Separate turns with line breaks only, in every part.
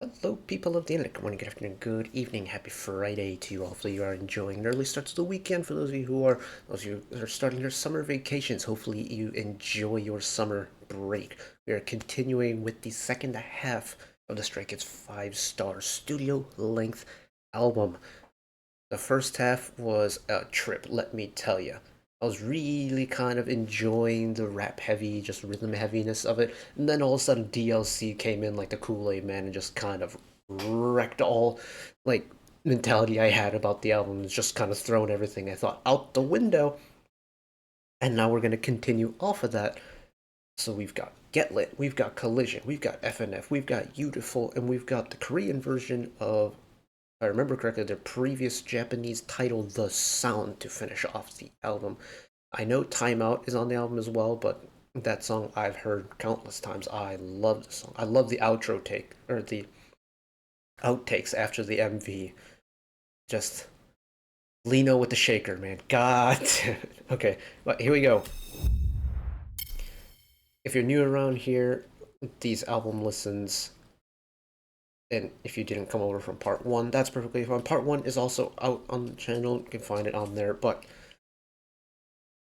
Hello, people of the internet. Good morning, good afternoon, good evening. Happy Friday to you all. Hopefully, you are enjoying an early start to the weekend. For those of you who are starting your summer vacations, hopefully you enjoy your summer break. We are continuing with the second half of the Stray Kids 5-star studio length album. The first half was a trip, let me tell you. I was really kind of enjoying the rap heavy, just rhythm heaviness of it, and then all of a sudden DLC came in like the Kool-Aid Man and just kind of wrecked all like mentality I had about the album. It's just kind of thrown everything I thought out the window. And now we're gonna continue off of that. So we've got Get Lit, we've got Collision, we've got FNF, we've got Youtiful, and we've got the Korean version of, if I remember correctly, their previous Japanese title, The Sound, to finish off the album. I know Timeout is on the album as well, but that song I've heard countless times. I love the song. I love the outro take, or the outtakes after the MV. Just Lino with the shaker, man. God. Okay, but here we go. If you're new around here, these album listens, and if you didn't come over from part one, that's perfectly fine. Part one is also out on the channel. You can find it on there, but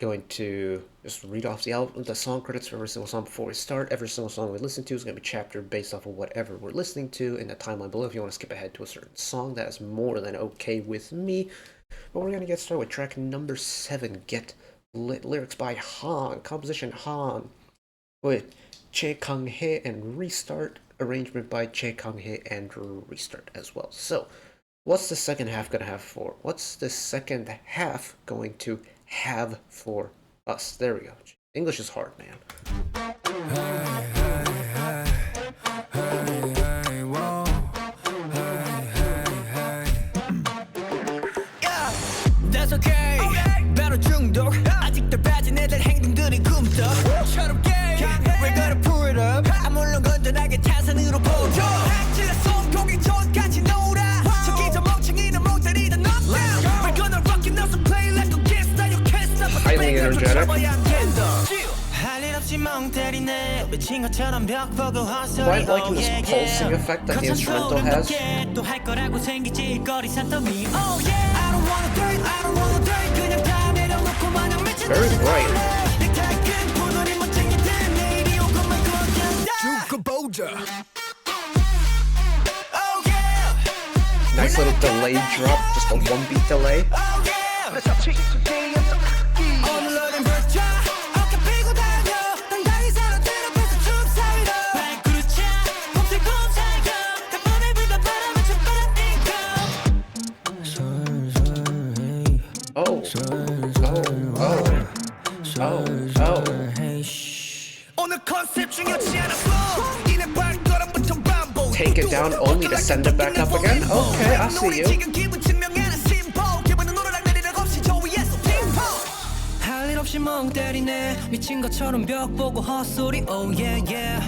going to just read off the song credits for every single song before we start. Every single song we listen to is going to be chaptered based off of whatever we're listening to in the timeline below. If you want to skip ahead to a certain song, that is more than okay with me. But we're going to get started with track number 7, Get Lit. Lyrics by Han, composition Han, with Che Kang-hee and Restart, arrangement by Che Kang-hee and Restart as well. So, what's the second half going to have for? What's the second half going to have for us? There we go. English is hard, man.
That's okay. 바로 중독. 아직도 빠진 애들 행동들이 꿈떡처럼 gay. We're gonna pull it up. 물론 건전하게 타산으로 보죠. 악질의 손고기 전까지 놀아. 저기 저 멍청이는 모자리다 knockdown. We're gonna rock it now, so play like a gangsta. You can't stop us.
Highly energetic. Quite liking this pulsing effect that the instrumental has. Very bright. Nice little delay drop, just a 1-beat delay. Take it down only to send it back up again? Okay, I see you.
미친 것처럼 벽 보고 헛소리 oh yeah yeah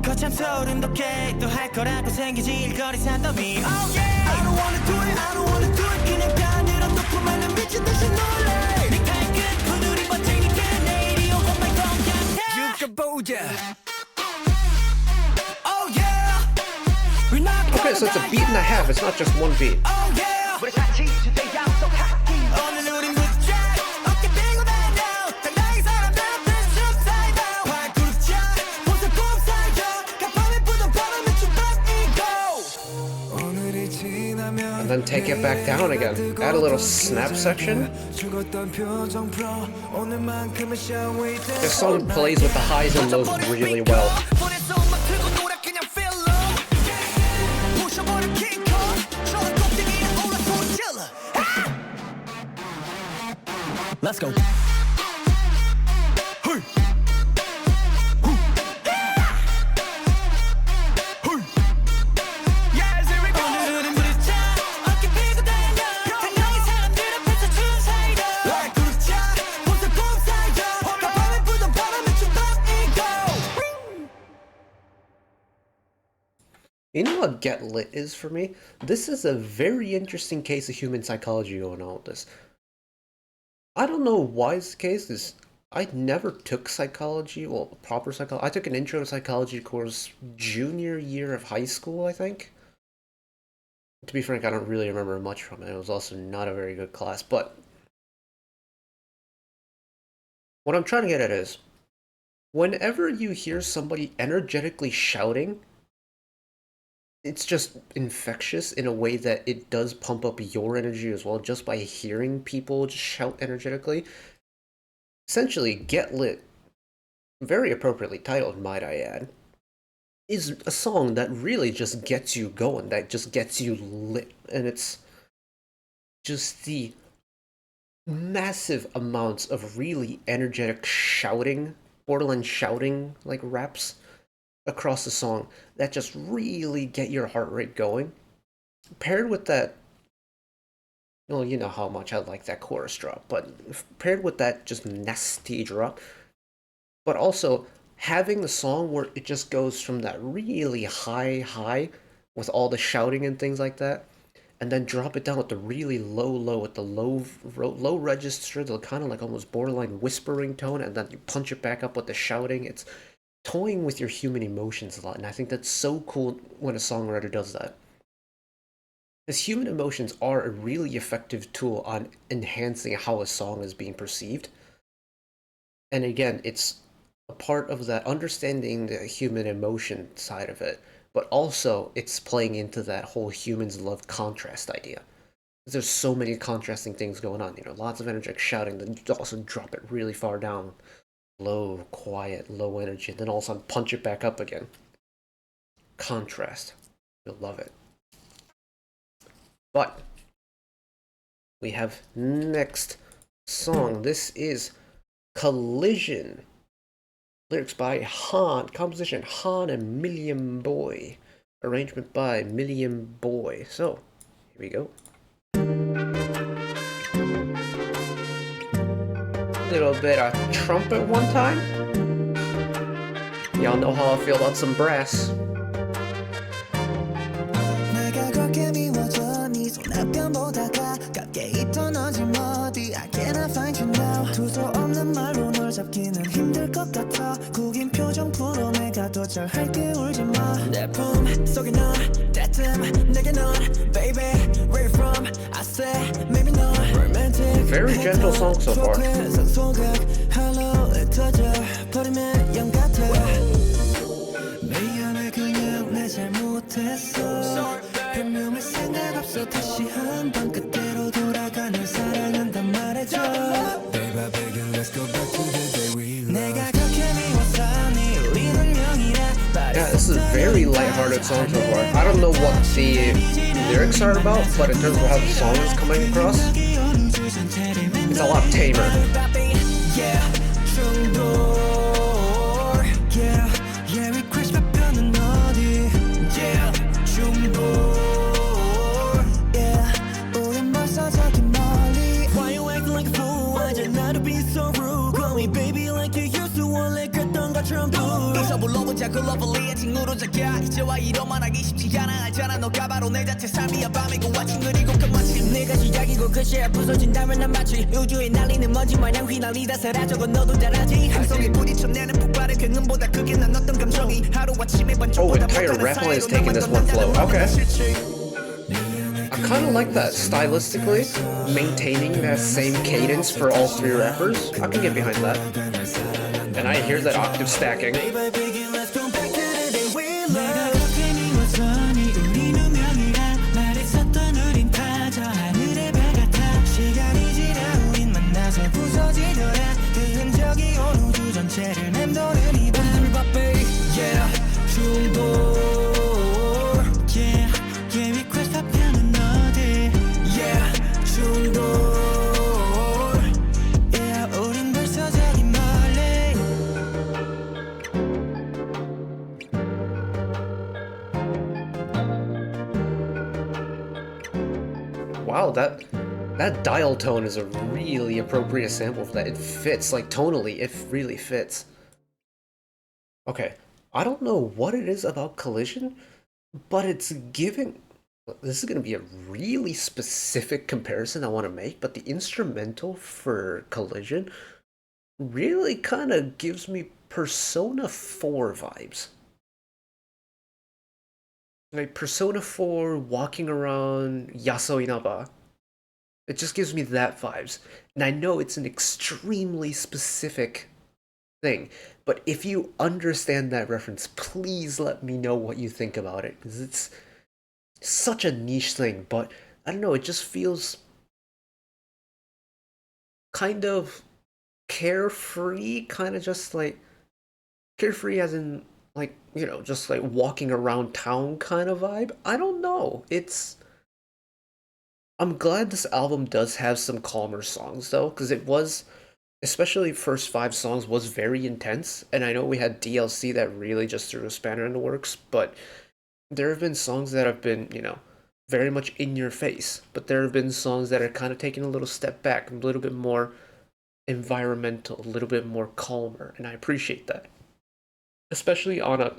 거참 서른 덕해 또 할 거라고 생기지 일거리 산더미 oh yeah I don't wanna do it I don't wanna do it 그냥 편으로 놓고만은 미친 듯이 놀래 넥타이 끝 부두리 버티니까 내일이 오고만 건강해 죽어보자 oh yeah
Okay, so it's a beat and a half, it's not just one beat.
oh yeah 오늘 우린 붙자 어깨 펴고 다녀 당당히 사람들 앞에 춤사이다 발그룹 차 보세 폼사이다 가방에 묻은 바람에 춤바뀌고 오늘이 지나면
And then take it back down again. Add a little snap section. This song plays with the highs and lows really well.
Let's go.
You know what Get Lit is for me? This is a very interesting case of human psychology going on with this. I don't know why it's the case, because I never took psychology, well, proper psychology. I took an intro to psychology course junior year of high school, I think. To be frank, I don't really remember much from it. It was also not a very good class. But what I'm trying to get at is, whenever you hear somebody energetically shouting, it's just infectious in a way that it does pump up your energy as well just by hearing people just shout energetically. Essentially, Get Lit, very appropriately titled, might I add, is a song that really just gets you going, that just gets you lit. And it's just the massive amounts of really energetic shouting, borderline shouting like raps across the song that just really get your heart rate going. Paired with that, well, you know how much I like that chorus drop, but paired with that just nasty drop, but also having the song where it just goes from that really high with all the shouting and things like that, and then drop it down with the really low with the low register, the kind of like almost borderline whispering tone, and then you punch it back up with the shouting. It's toying with your human emotions a lot, and I think that's so cool when a songwriter does that. Because human emotions are a really effective tool on enhancing how a song is being perceived. And again, it's a part of that understanding the human emotion side of it, but also it's playing into that whole humans love contrast idea. There's so many contrasting things going on, lots of energetic shouting, then you also drop it really far down. Low, quiet, low energy, and then all of a sudden punch it back up again. Contrast. You'll love it. But we have next song. This is Collision. Lyrics by Han. Composition Han and Million Boy. Arrangement by Million Boy. So, here we go. Little bit of trumpet one time. Y'all know how I feel about some brass. Very gentle song so far. Yeah, this is a very lighthearted song so far. I don't know what the lyrics are about, but in terms of how the song is coming across, it's a lot tamer. Oh, entire rap line is taking this one flow. Okay. I kind of like that stylistically, maintaining that same cadence for all three rappers. I can get behind that. And I hear that octave stacking. Wow, that dial tone is a really appropriate sample for that. It fits, like tonally, it really fits. Okay, I don't know what it is about Collision, but it's giving... This is going to be a really specific comparison I want to make, but the instrumental for Collision really kind of gives me Persona 4 vibes. Like Persona 4 walking around Yasoi Inaba. It just gives me that vibes. And I know it's an extremely specific thing, but if you understand that reference, please let me know what you think about it, because it's such a niche thing, but I don't know, it just feels kind of carefree, kind of just like carefree as in like, just like walking around town kind of vibe. I don't know. I'm glad this album does have some calmer songs though, because it was, especially first five songs was very intense, and I know we had DLC that really just threw a spanner in the works, but there have been songs that have been, very much in your face, but there have been songs that are kind of taking a little step back, a little bit more environmental, a little bit more calmer, and I appreciate that. Especially on a,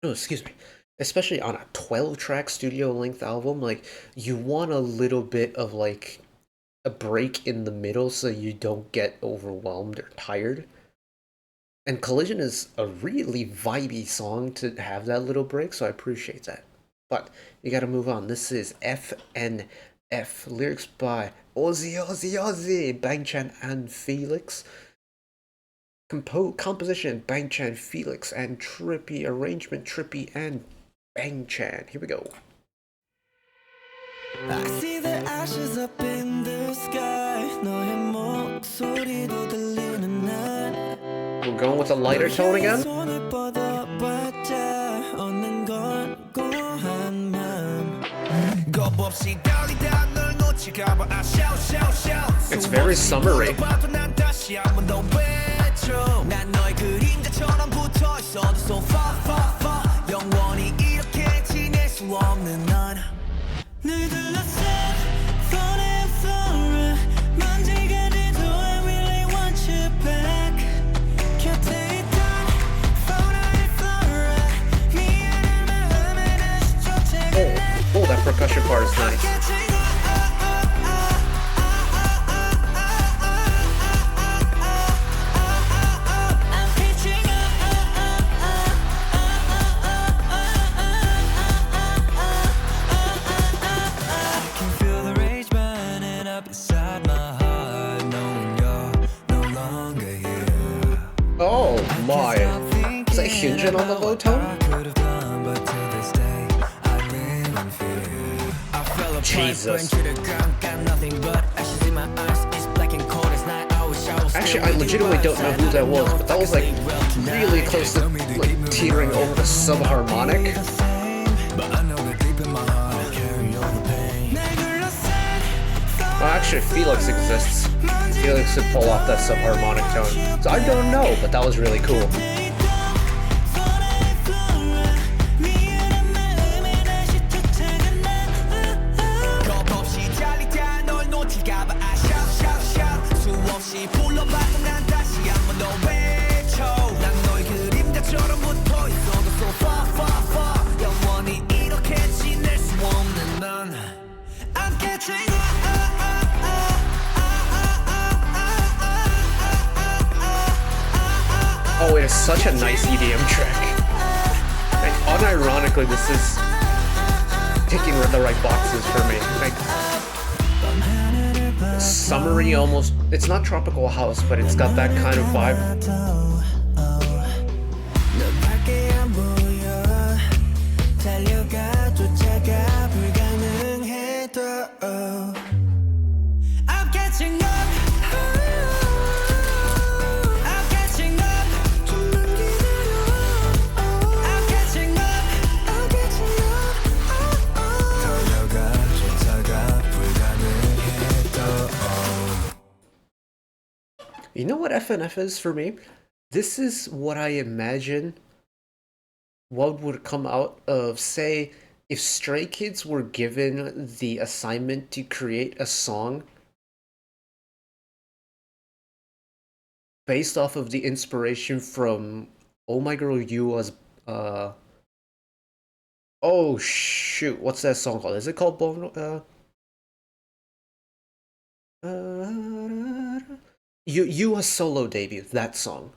oh, excuse me, especially on a 12-track studio length album, like you want a little bit of like a break in the middle so you don't get overwhelmed or tired. And Collision is a really vibey song to have that little break, so I appreciate that. But you gotta move on. This is FNF, lyrics by Ozzy, Bangchan and Felix. Composition, Bangchan, Felix, and Trippy. Arrangement, Trippy and Bangchan. Here we go.
I see the ashes up in the sky. 너의 목소리도 들리는 날.
We're going with a lighter tone again.
손을 뻗어봤자 얻는 건 고한 맘. 겁 없이 달리다 널 놓칠까봐 I shout, shout, shout.
It's very summery.
난 다시 한번 더 외쳐. 난 너의 그림자처럼 붙어 있어도 so far, far, far. 영원히 이렇게 지낼 수 없는 넌. 늘 둘러싼 floating flora 먼지가 돼도 I really want you back 곁에 있던 fauna and flora 미안한 마음에 다시 쫓아가
Oh, that percussion part is nice. Oh my. Is that Hyunjin on the low tone? Jesus. Actually, I legitimately don't know who that was, but that was like really close to like teetering over the subharmonic. Well, actually, Felix exists. Felix could pull off that subharmonic tone. So I don't know, but that was really cool. Oh, it is such a nice EDM track. Like, unironically, this is ticking the right boxes for me. Like, summery almost. It's not tropical house, but it's got that kind of vibe. I'm catching up. You know what FNF is for me? This is what I imagine what would come out of, say, if Stray Kids were given the assignment to create a song based off of the inspiration from Oh My Girl Yua's, oh shoot, what's that song called? Is it called Yua's solo debut, that song.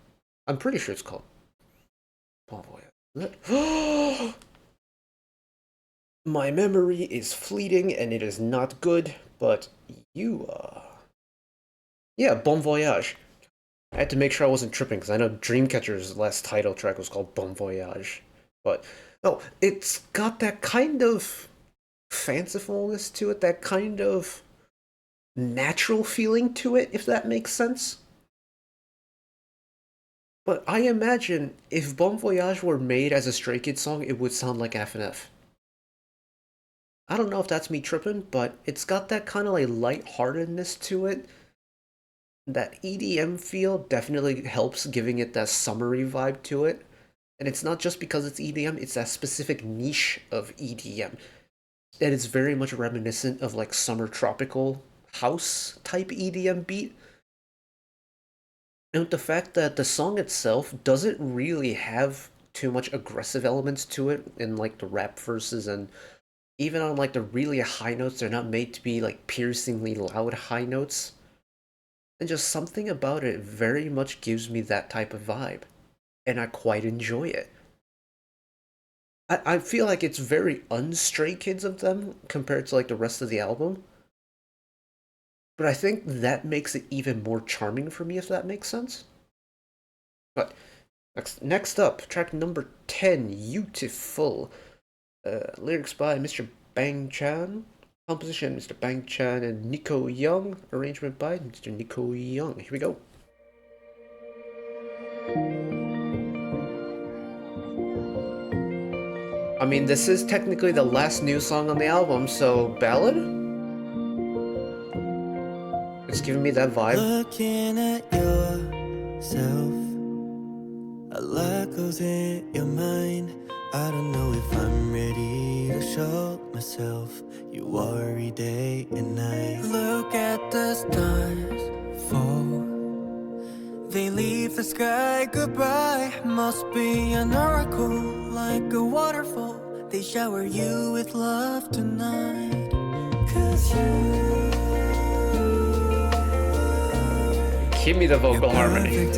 I'm pretty sure it's called Bon Voyage. My memory is fleeting and it is not good, but you, yeah, Bon Voyage. I had to make sure I wasn't tripping because I know Dreamcatcher's last title track was called Bon Voyage. But, no, it's got that kind of fancifulness to it, that kind of natural feeling to it, if that makes sense. But I imagine if Bon Voyage were made as a Stray Kids song, it would sound like FNF. I don't know if that's me tripping, but it's got that kind of like lightheartedness to it. That EDM feel definitely helps giving it that summery vibe to it. And it's not just because it's EDM, it's that specific niche of EDM that is very much reminiscent of like summer tropical house type EDM beat. And with the fact that the song itself doesn't really have too much aggressive elements to it in like the rap verses, and even on like the really high notes, they're not made to be like piercingly loud high notes. And just something about it very much gives me that type of vibe. And I quite enjoy it. I feel like it's very unstray kids of them compared to like the rest of the album. But I think that makes it even more charming for me, if that makes sense. But next up, track number 10, Youtiful. Lyrics by Mr. Bang Chan. Composition, Mr. Bang Chan and Nico Young. Arrangement by Mr. Nico Young. Here we go. I mean, this is technically the last new song on the album, so ballad? It's giving me that vibe.
Looking at yourself, a lot goes in your mind. I don't know if I'm ready to show myself. You worry day and night. Look at the stars fall. They leave the sky goodbye. Must be an oracle, like a waterfall. They shower you with love tonight. 'Cause
Give me the vocal harmony.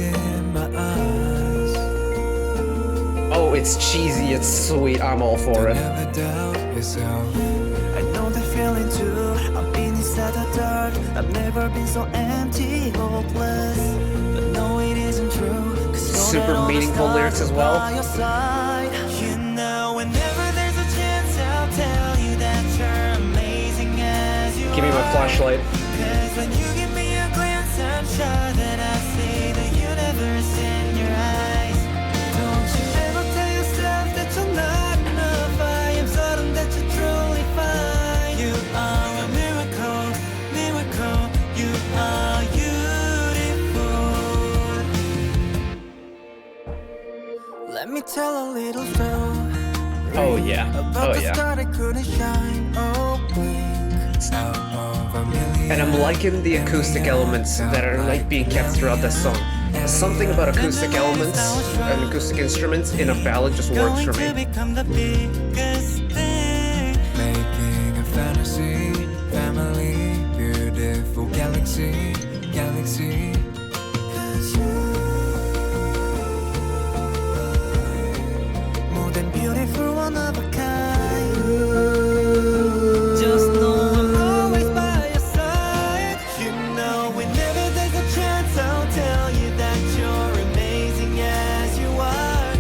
Oh, it's cheesy, it's sweet, I'm all for it.
I know the feeling too. I've been inside the dark. I've never been so empty, hopeless. But no, it isn't true.
Super meaningful lyrics as well.
You know, whenever there's a chance, I'll tell you that you're amazing as you
Give me my flashlight.
'Cause when you give me a glance, I'm sure that I see the universe in your eyes. Don't you ever tell yourself that you're not enough. I am certain that you're truly fine. You are a miracle, miracle. You are beautiful. Let me tell a little story.
Oh yeah,
About
oh
the
yeah.
star that couldn't shine. Oh, blink. Out of a million.
And I'm liking the acoustic elements that are like being kept throughout this song. Something about acoustic elements and acoustic instruments in a ballad just works for me.
Become the biggest thing. Making a fantasy, family, beautiful galaxy, galaxy. 'Cause you're more than beautiful, one of a kind. Just know I'm always by your side. You know, whenever there's a chance, I'll tell you that you're amazing as you are.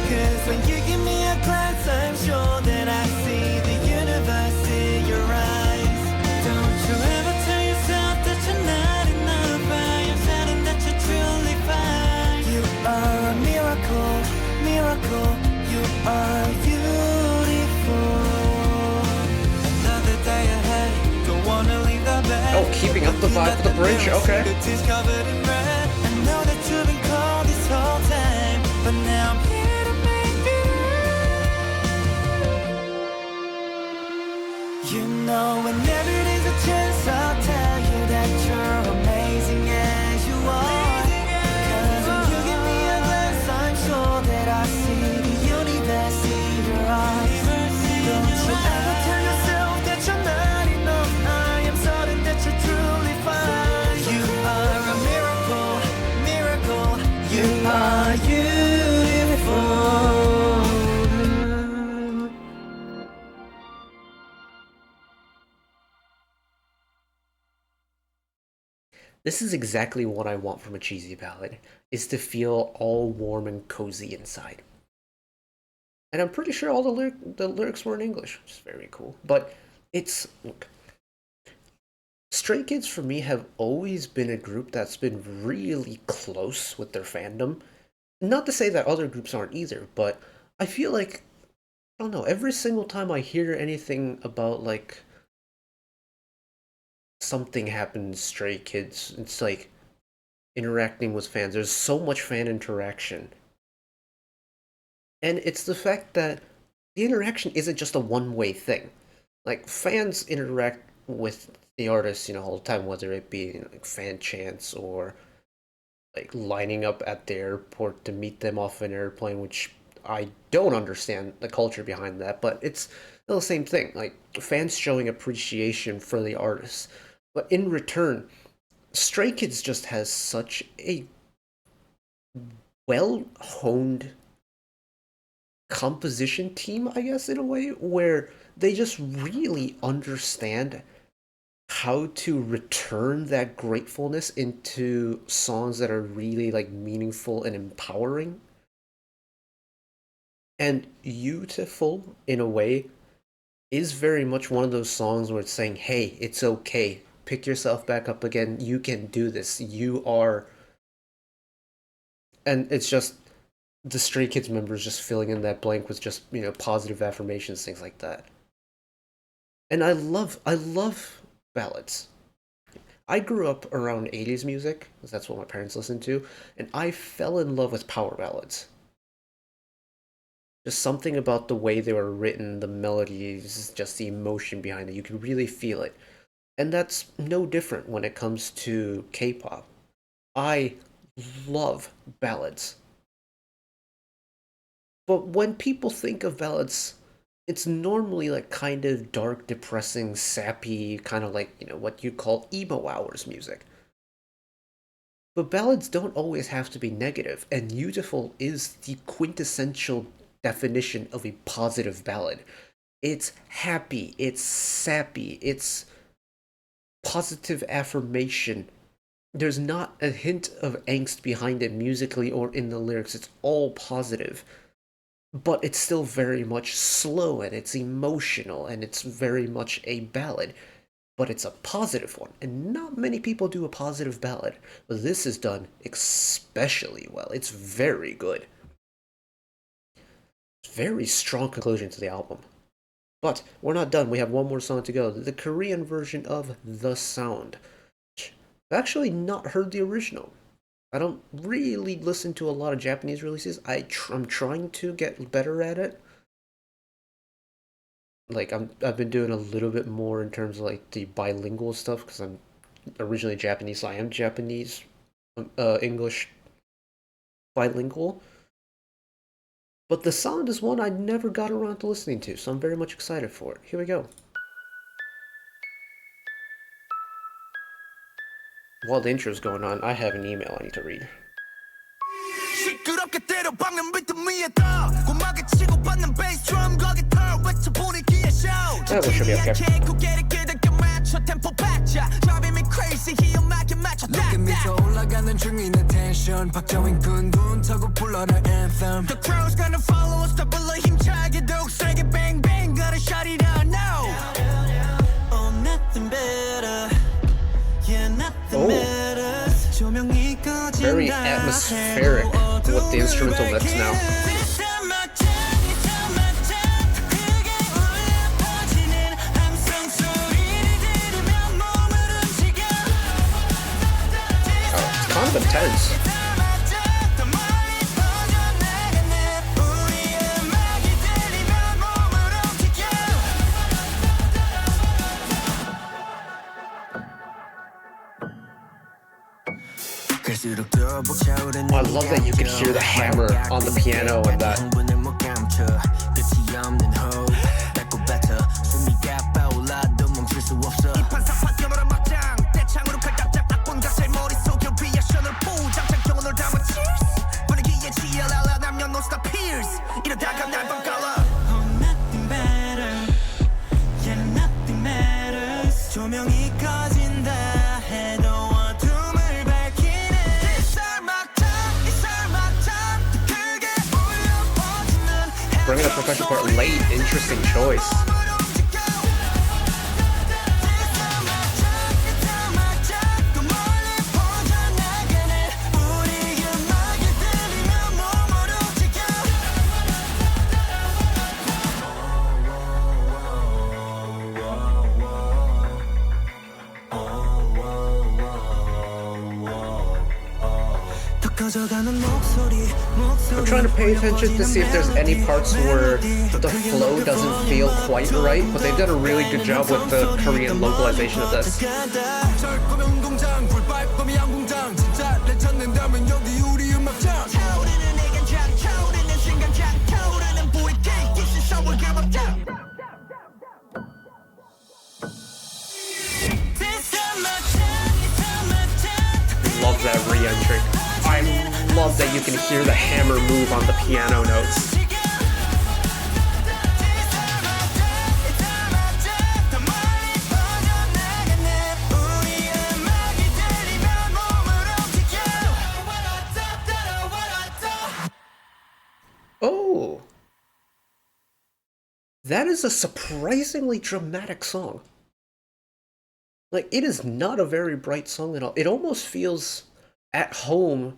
'Cause when you give me a glance, I'm sure that I see the universe in your eyes. Don't you ever tell yourself that you're not enough. I am certain that you're truly fine. You are a miracle, miracle. You are beautiful. Another day ahead, don't wanna leave the bed.
Oh, keeping up the vibe with the bridge, okay.
The tears covered in red. I know that you've been cold this whole time, but now I'm here to make it right. You know, whenever there's a chance, I'll tell you that you're amazing as you are. 'Cause when you give me a glance, I'm sure that I see the universe in your eyes. Don't you ever tell yourself that you're not enough. I am certain that you're truly fine. You are a miracle, miracle. You are beautiful.
This is exactly what I want from a cheesy ballad, is to feel all warm and cozy inside. And I'm pretty sure all the lyrics were in English, which is very cool. But it's look, Stray Kids for me have always been a group that's been really close with their fandom. Not to say that other groups aren't either, but I feel like I don't know, every single time I hear anything about like something happens Stray Kids, it's like interacting with fans. There's so much fan interaction. And it's the fact that the interaction isn't just a one-way thing. Like fans interact with the artists, all the time, whether it be like fan chants or like lining up at the airport to meet them off an airplane, which I don't understand the culture behind that, but it's still the same thing. Like fans showing appreciation for the artists, but in return, Stray Kids just has such a well honed composition team, I guess, in a way, where they just really understand how to return that gratefulness into songs that are really like meaningful and empowering. And Youtiful, in a way, is very much one of those songs where it's saying, hey, it's okay. Pick yourself back up again. You can do this. You are. And it's just the Stray Kids members just filling in that blank with just, positive affirmations, things like that. And I love ballads. I grew up around 80s music, because that's what my parents listened to, and I fell in love with power ballads. Just something about the way they were written, the melodies, just the emotion behind it. You can really feel it. And that's no different when it comes to K-pop. I love ballads. But when people think of ballads, it's normally like kind of dark, depressing, sappy, kind of like, what you call emo hours music. But ballads don't always have to be negative, and Youtiful is the quintessential definition of a positive ballad. It's happy, it's sappy, it's positive affirmation. There's not a hint of angst behind it musically or in the lyrics. It's all positive. But it's still very much slow and it's emotional and it's very much a ballad. But it's a positive one. And not many people do a positive ballad. But this is done especially well. It's very good. Very strong conclusion to the album. But we're not done. We have one more song to go. The Korean version of The Sound. I've actually not heard the original. I don't really listen to a lot of Japanese releases. I'm trying to get better at it. Like I've been doing a little bit more in terms of like the bilingual stuff because I'm originally Japanese, so I am Japanese, English bilingual. But The Sound is one I never got around to listening to, so I'm very much excited for it. Here we go. While the intro's going on, I have an email I need to read. That should be okay.
The crowd's gonna follow us, double 힘차게 독세게 bang bang gotta shut it down now. Oh, nothing better. Yeah, nothing matters.
Very atmospheric with the instrumental mix now. Oh, it's kind of intense. I love that you can hear the hammer on the piano and that. percussion part late. Interesting choice. I'm trying to pay attention to see if there's any parts where the flow doesn't feel quite right, but they've done a really good job with the Korean localization of this. Love that re-entry. I love that you can hear the hammer move on the piano notes. Oh, that is a surprisingly dramatic song. Like, it is not a very bright song at all. It almost feels at home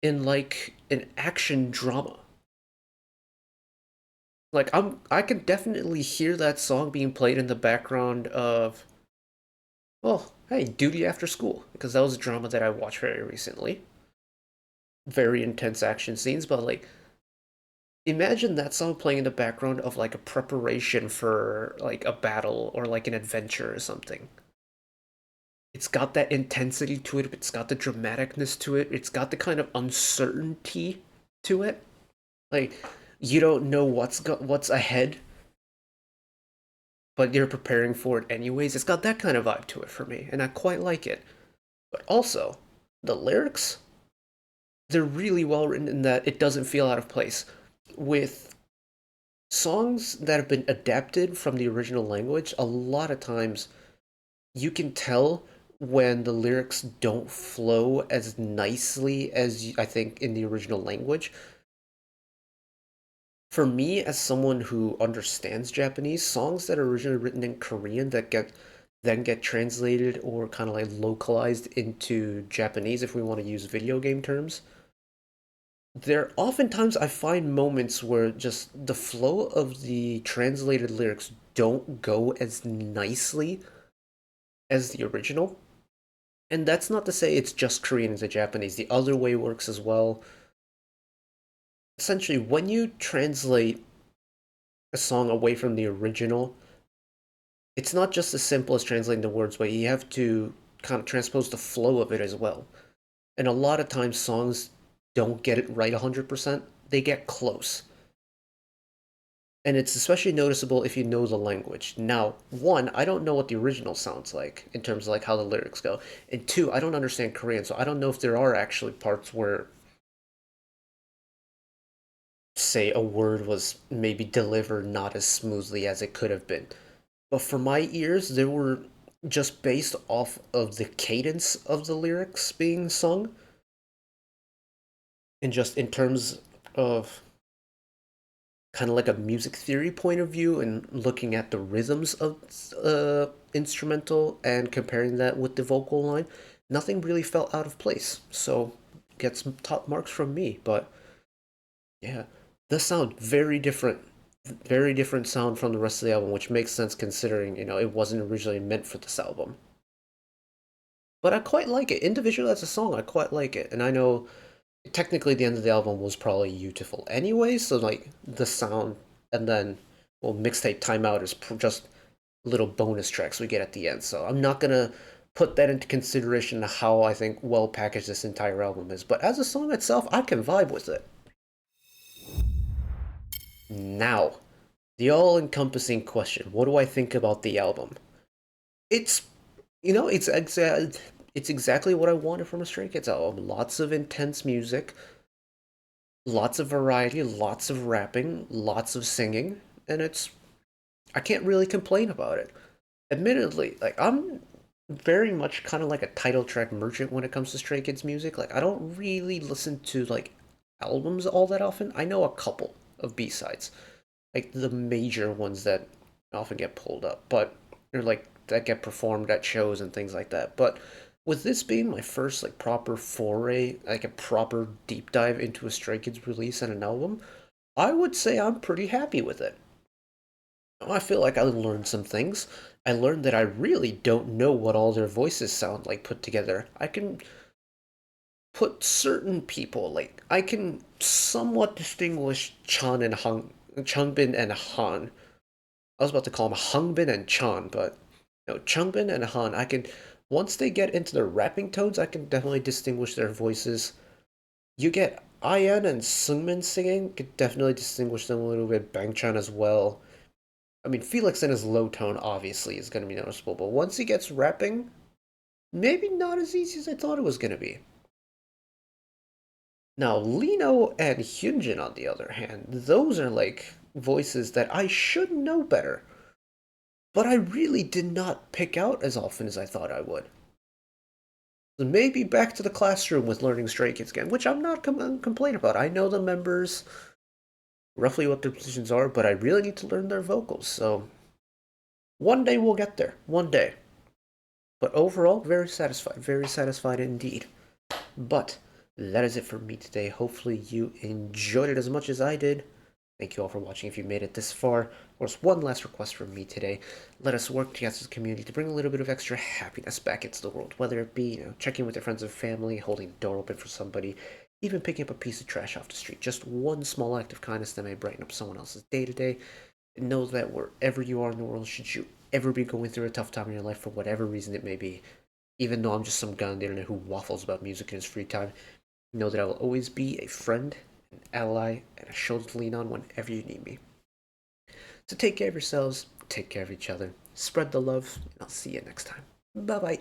in like an action drama. Like I can definitely hear that song being played in the background of, well, hey, Duty After School, because that was a drama that I watched very recently. Very intense action scenes, but like imagine that song playing in the background of like a preparation for like a battle or like an adventure or something. It's got that intensity to it, it's got the dramaticness to it, it's got the kind of uncertainty to it. Like you don't know what's ahead, but you're preparing for it anyways. It's got that kind of vibe to it for me, and I quite like it. But also, the lyrics, they're really well written in that it doesn't feel out of place. With songs that have been adapted from the original language, a lot of times you can tell when the lyrics don't flow as nicely as I think in the original language. For me, as someone who understands Japanese, songs that are originally written in Korean that get translated or kind of like localized into Japanese, if we want to use video game terms, there oftentimes I find moments where just the flow of the translated lyrics don't go as nicely as the original. And that's not to say it's just Korean into Japanese. The other way works as well. Essentially, when you translate a song away from the original, it's not just as simple as translating the words, but you have to kind of transpose the flow of it as well. And a lot of times songs don't get it right 100%, they get close. And it's especially noticeable if you know the language. Now, one, I don't know what the original sounds like in terms of like how the lyrics go. And two, I don't understand Korean, so I don't know if there are actually parts where say a word was maybe delivered not as smoothly as it could have been. But for my ears, they were just based off of the cadence of the lyrics being sung, and just in terms of kind of like a music theory point of view and looking at the rhythms of instrumental and comparing that with the vocal line, nothing really felt out of place. So get some top marks from me. But yeah, the sound very different sound from the rest of the album, which makes sense considering it wasn't originally meant for this album. But I quite like it individually as a song. I quite like it, and I know technically the end of the album was probably Youtiful anyway, so like the sound and then well mixtape timeout is just little bonus tracks we get at the end, so I'm not gonna put that into consideration of how I think well packaged this entire album is, but as a song itself I can vibe with it. Now, the all-encompassing question, what do I think about the album? It's it's exactly what I wanted from a Stray Kids album. Lots of intense music, lots of variety, lots of rapping, lots of singing, and I can't really complain about it. Admittedly, like I'm very much kind of like a title track merchant when it comes to Stray Kids music. Like I don't really listen to like albums all that often. I know a couple of B-sides. like the major ones that often get pulled up, but they're like that get performed at shows and things like that. But with this being my first like proper foray, like a proper deep dive into a Stray Kids release and an album, I would say I'm pretty happy with it. I feel like I learned some things. I learned that I really don't know what all their voices sound like put together. I can put certain people, like I can somewhat distinguish Changbin and Han. I was about to call them Hungbin and Chan, but no, Changbin and Han. I can once they get into their rapping tones, I can definitely distinguish their voices. You get Ian and Sungmin singing, could definitely distinguish them a little bit. Bangchan as well. I mean, Felix in his low tone obviously is going to be noticeable, but once he gets rapping, maybe not as easy as I thought it was going to be. Now, Lino and Hyunjin, on the other hand, those are like voices that I should know better, but I really did not pick out as often as I thought I would. So maybe back to the classroom with learning Stray Kids again, which I'm not complaining about. I know the members, roughly what their positions are, but I really need to learn their vocals. So one day we'll get there. One day. But overall, very satisfied indeed. But that is it for me today. Hopefully you enjoyed it as much as I did. Thank you all for watching if you made it this far. Of course, one last request from me today. Let us work together as a community to bring a little bit of extra happiness back into the world. Whether it be, checking with your friends and family, holding the door open for somebody, even picking up a piece of trash off the street. Just one small act of kindness that may brighten up someone else's day to day. Know that wherever you are in the world, should you ever be going through a tough time in your life for whatever reason it may be, even though I'm just some guy on the internet who waffles about music in his free time, know that I will always be a friend, an ally, and a shoulder to lean on whenever you need me. So take care of yourselves, take care of each other, spread the love, and I'll see you next time. Bye bye.